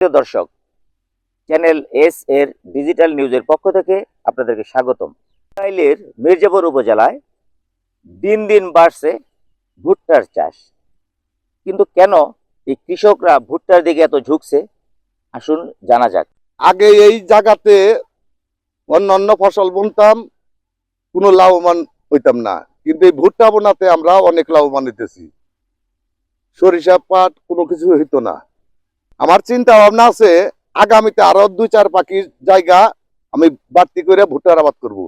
প্রিয় দর্শক, channel S এর ডিজিটাল নিউজের পক্ষ থেকে আপনাদেরকে স্বাগতম। টাঙ্গাইলের মির্জাপুর উপজেলায় দিন দিন বাড়ছে ভুট্টার চাষ, কিন্তু কেন এই কৃষকরা ভুট্টার দিকে এত ঝুঁকছে আসুন জানা যাক। আগে এই জায়গাতে অন্য ফসল বুনতাম, কোনো লাভবান হইতাম না, কিন্তু এই ভুট্টা বোনাতে আমরা অনেক লাভবান হইতেছি। সরিষা পাট কোনো কিছু হইতো না। আমার চিন্তা ভাবনা আছে আগামীতে আরো 2-4 পাখির জায়গা আমি বাড়তি করে ভুট্টার আবাদ করব।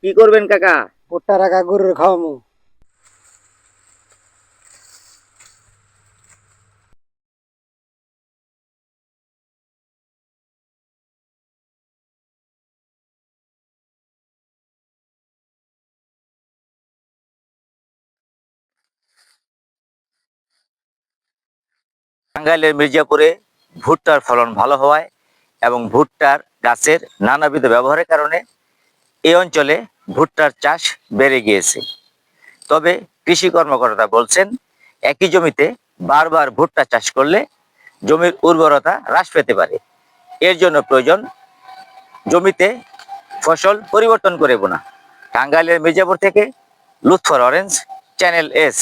কি করবেন কাকা? ভুট্টা রাখা গরুর খাওয়ামু। টাঙ্গাইলের মির্জাপুরে ভুট্টার ফলন ভালো হওয়ায় এবং ভুট্টার গাছের নানাবিধ ব্যবহারের কারণে এই অঞ্চলে ভুট্টার চাষ বেড়ে গিয়েছে। তবে কৃষি কর্মকর্তা বলছেন, একই জমিতে বারবার ভুট্টা চাষ করলে জমির উর্বরতা হ্রাস পেতে পারে। এর জন্য প্রয়োজন জমিতে ফসল পরিবর্তন করে বোনা। টাঙ্গাইলের মির্জাপুর থেকে লুৎফর অরেঞ্জ, চ্যানেল এস।